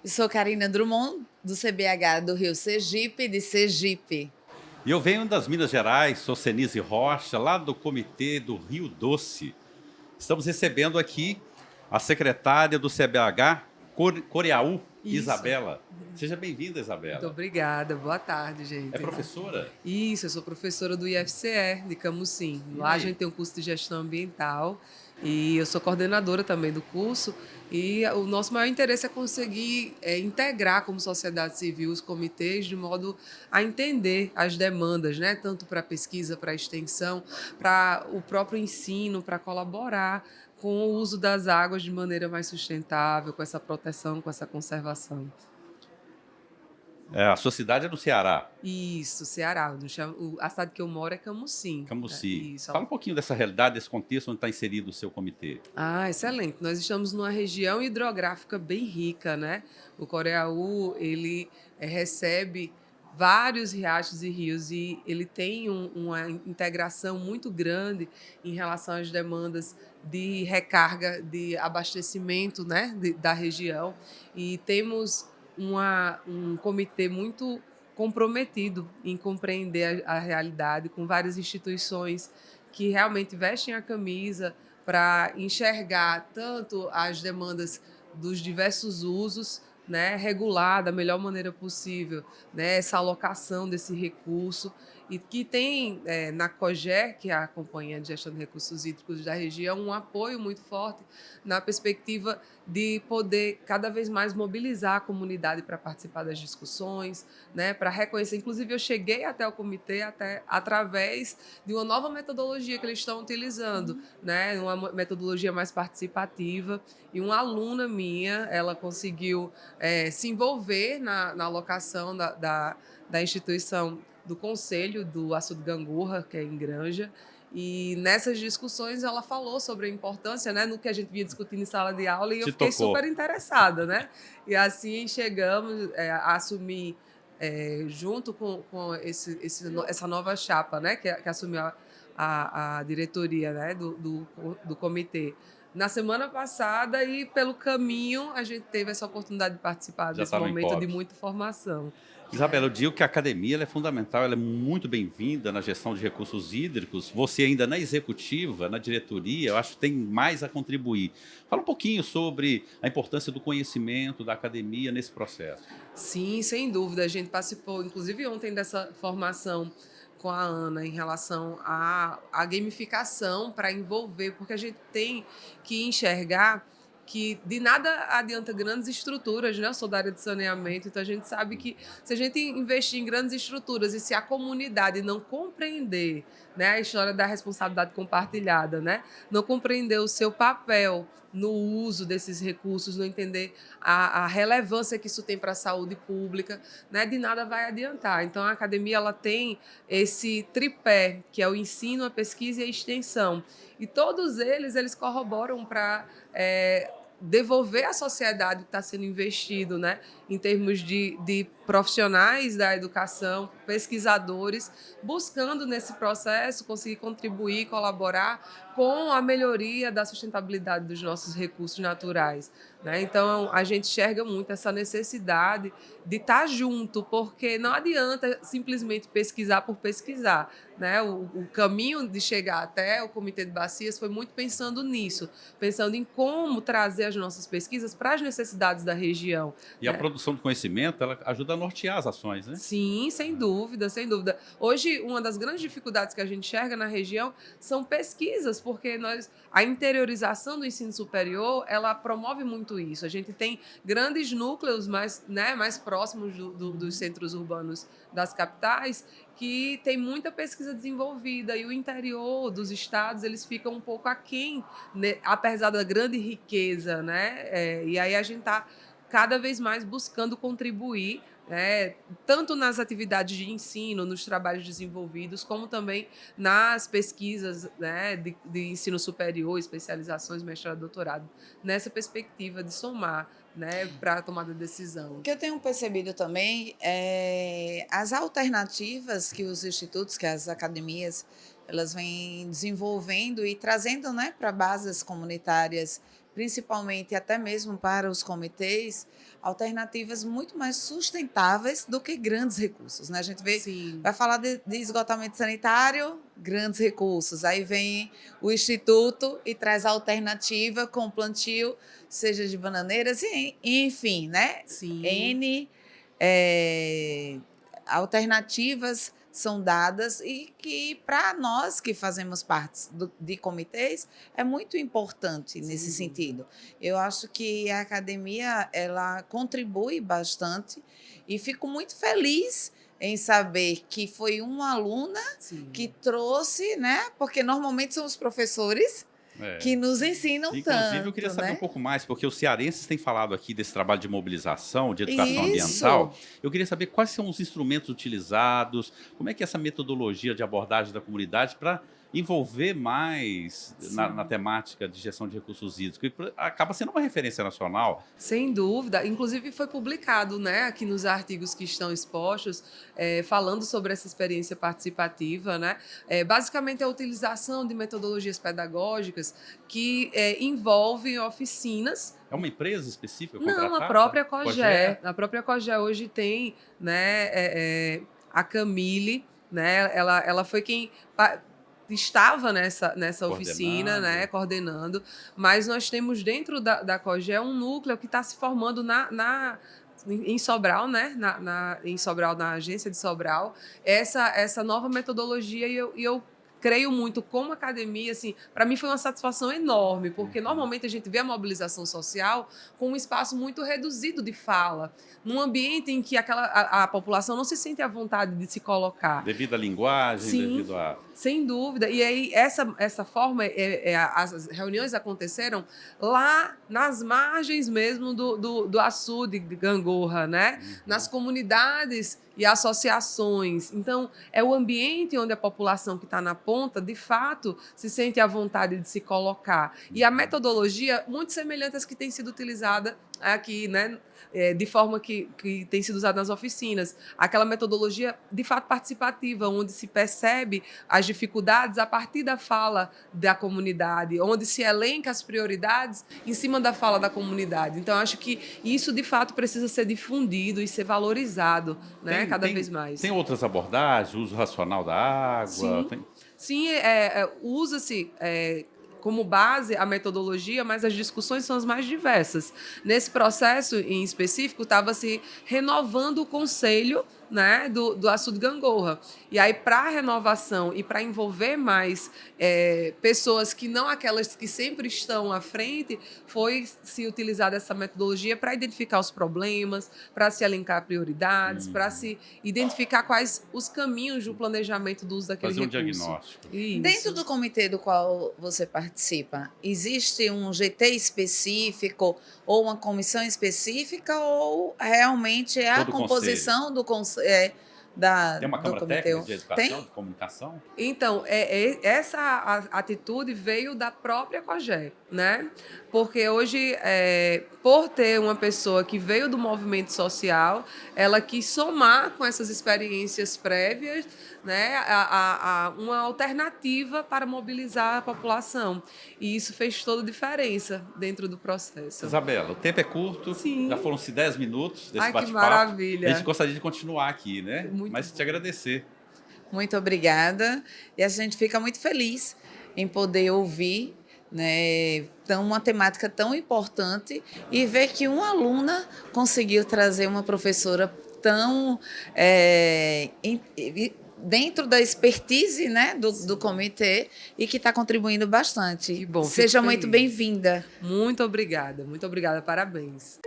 Eu sou Karina Drummond, do CBH do Rio Sergipe, de Sergipe. E eu venho das Minas Gerais, sou Senise Rocha, lá do Comitê do Rio Doce. Estamos recebendo aqui a secretária do CBH, Coreaú, Isso. Isabela. Seja bem-vinda, Muito Isabela. obrigada. Boa tarde, É gente. professora? Isso, eu sou professora do IFCE, de Camusim. E Lá a aí? gente tem um curso de gestão ambiental e eu sou coordenadora também do curso. E o nosso maior interesse é conseguir integrar como sociedade civil os comitês de modo a entender as demandas, né? Tanto para a pesquisa, para a extensão, para o próprio ensino, para colaborar com o uso das águas de maneira mais sustentável, com essa proteção, com essa conservação. É, a sua cidade é no Ceará, Isso, Ceará. A cidade que eu moro é Camusim. Camucí. Isso. Fala um pouquinho dessa realidade, desse contexto onde está inserido o seu comitê. Excelente. Nós estamos numa região hidrográfica bem rica, né? O Coreaú, ele recebe vários riachos e rios e ele tem uma integração muito grande em relação às demandas de recarga, de abastecimento, né, da região. E temos um comitê muito comprometido em compreender a realidade, com várias instituições que realmente vestem a camisa para enxergar tanto as demandas dos diversos usos, né, regular da melhor maneira possível, né, essa alocação desse recurso, e que tem na COGER, que é a Companhia de Gestão de Recursos Hídricos da região, um apoio muito forte na perspectiva de poder cada vez mais mobilizar a comunidade para participar das discussões, né, para reconhecer. Inclusive, eu cheguei até o comitê através de uma nova metodologia que eles estão utilizando, né, uma metodologia mais participativa. E uma aluna minha, ela conseguiu se envolver na alocação da instituição do Conselho do Açude Gangorra, que é em Granja, e nessas discussões ela falou sobre a importância, né, no que a gente vinha discutindo em sala de aula, e eu Te fiquei tocou. super interessada, né? E assim chegamos a assumir, junto com essa nova chapa, né, que assumiu a diretoria, né, do comitê. Na semana passada, e pelo caminho a gente teve essa oportunidade de participar Já desse está no momento de encontro. muita formação. Isabela, eu digo que a academia ela é fundamental, ela é muito bem-vinda na gestão de recursos hídricos. Você ainda na executiva, na diretoria, eu acho que tem mais a contribuir. Fala um pouquinho sobre a importância do conhecimento da academia nesse processo. Sim, sem dúvida. A gente participou, inclusive ontem, dessa formação com a Ana em relação à gamificação para envolver, porque a gente tem que enxergar que de nada adianta grandes estruturas, né? Eu sou da área de saneamento, então a gente sabe que se a gente investir em grandes estruturas e se a comunidade não compreender, né, a história da responsabilidade compartilhada, né, não compreender o seu papel no uso desses recursos, não entender a relevância que isso tem para a saúde pública, né, de nada vai adiantar. Então, a academia ela tem esse tripé, que é o ensino, a pesquisa e a extensão. E todos eles corroboram para devolver à sociedade o que está sendo investido, né, em termos de profissionais da educação, pesquisadores, buscando nesse processo conseguir contribuir, colaborar com a melhoria da sustentabilidade dos nossos recursos naturais, né? Então, a gente enxerga muito essa necessidade de estar junto, porque não adianta simplesmente pesquisar por pesquisar, né? O caminho de chegar até o Comitê de Bacias foi muito pensando nisso, pensando em como trazer as nossas pesquisas para as necessidades da região, E a né? produção de conhecimento, ela ajuda a nortear as ações, né? Sim, sem dúvida, sem dúvida. Hoje, uma das grandes dificuldades que a gente enxerga na região são pesquisas, porque a interiorização do ensino superior, ela promove muito isso. A gente tem grandes núcleos mais, né, mais próximos dos centros urbanos das capitais, que tem muita pesquisa desenvolvida, e o interior dos estados, eles ficam um pouco aquém, né, apesar da grande riqueza, né? E aí a gente está cada vez mais buscando contribuir, tanto nas atividades de ensino, nos trabalhos desenvolvidos, como também nas pesquisas, né, de ensino superior, especializações, mestrado, doutorado, nessa perspectiva de somar, né, para a tomada de O decisão. que eu tenho percebido também é as alternativas que os institutos, que as academias elas vêm desenvolvendo e trazendo, né, para bases comunitárias, principalmente até mesmo para os comitês, alternativas muito mais sustentáveis do que grandes recursos, né? A gente Sim. vai falar de esgotamento sanitário, grandes recursos. Aí vem o Instituto e traz alternativa com plantio, seja de bananeiras, enfim, né? Sim. N alternativas são dadas e que, para nós que fazemos parte de comitês, é muito importante nesse sentido. Eu acho que a academia ela contribui bastante e fico muito feliz em saber que foi uma aluna que trouxe, né? Porque normalmente são os professores que nos ensinam Inclusive, tanto. eu queria saber né? um pouco mais, porque os cearenses têm falado aqui desse trabalho de mobilização, de educação Isso. ambiental. Eu queria saber quais são os instrumentos utilizados, como é que é essa metodologia de abordagem da comunidade para envolver mais na temática de gestão de recursos hídricos, que acaba sendo uma referência nacional. Sem dúvida. Inclusive foi publicado, né, aqui nos artigos que estão expostos, falando sobre essa experiência participativa. Né? Basicamente, a utilização de metodologias pedagógicas que envolvem oficinas. É uma empresa específica contratada? Não, a própria COGE. A própria COGE hoje tem, né, a Camille, né, ela foi quem estava nessa oficina, né, coordenando, mas nós temos dentro da COGE um núcleo que está se formando em Sobral, né, em Sobral, na agência de Sobral, essa nova metodologia, e eu creio muito como academia, assim, para mim foi uma satisfação enorme, porque normalmente a gente vê a mobilização social com um espaço muito reduzido de fala, num ambiente em que a população não se sente à vontade de se colocar. Devido à linguagem, Sim, devido a... Sem dúvida. E aí, essa forma, as reuniões aconteceram lá nas margens mesmo do açude de Gangorra, né? Nas comunidades e associações. Então, é o ambiente onde a população que está na ponta, de fato, se sente à vontade de se colocar. E a metodologia, muito semelhante às que tem sido utilizada aqui, né? De forma que tem sido usada nas oficinas. Aquela metodologia, de fato, participativa, onde se percebe as dificuldades a partir da fala da comunidade, onde se elenca as prioridades em cima da fala da comunidade. Então, acho que isso, de fato, precisa ser difundido e ser valorizado, né, cada vez mais. Tem outras abordagens, uso racional da água? Sim, usa-se... como base a metodologia, mas as discussões são as mais diversas. Nesse processo, em específico, estava se renovando o conselho, né, do açude Gangorra. E aí, para a renovação e para envolver mais pessoas que não aquelas que sempre estão à frente, foi se utilizada essa metodologia para identificar os problemas, para se elencar prioridades, para se identificar quais os caminhos do planejamento do uso daquele recurso. Fazer um diagnóstico. Isso. Dentro do comitê do qual você participa, existe um GT específico ou uma comissão específica ou realmente é a composição do conselho? Tem uma câmara técnica de educação, de comunicação? Então, essa atitude veio da própria COGE, né? Porque hoje, por ter uma pessoa que veio do movimento social, ela quis somar com essas experiências prévias, né, uma alternativa para mobilizar a população. E isso fez toda a diferença dentro do processo. Isabela, o tempo é curto, Sim. Já foram-se 10 minutos desse bate-papo. Que maravilha. A gente gostaria de continuar aqui, né? Mas te agradecer. Muito obrigada. E a gente fica muito feliz em poder ouvir, né, uma temática tão importante e ver que uma aluna conseguiu trazer uma professora tão dentro da expertise, né, do comitê e que está contribuindo bastante. Que bom. Seja muito bem-vinda. Muito obrigada, parabéns.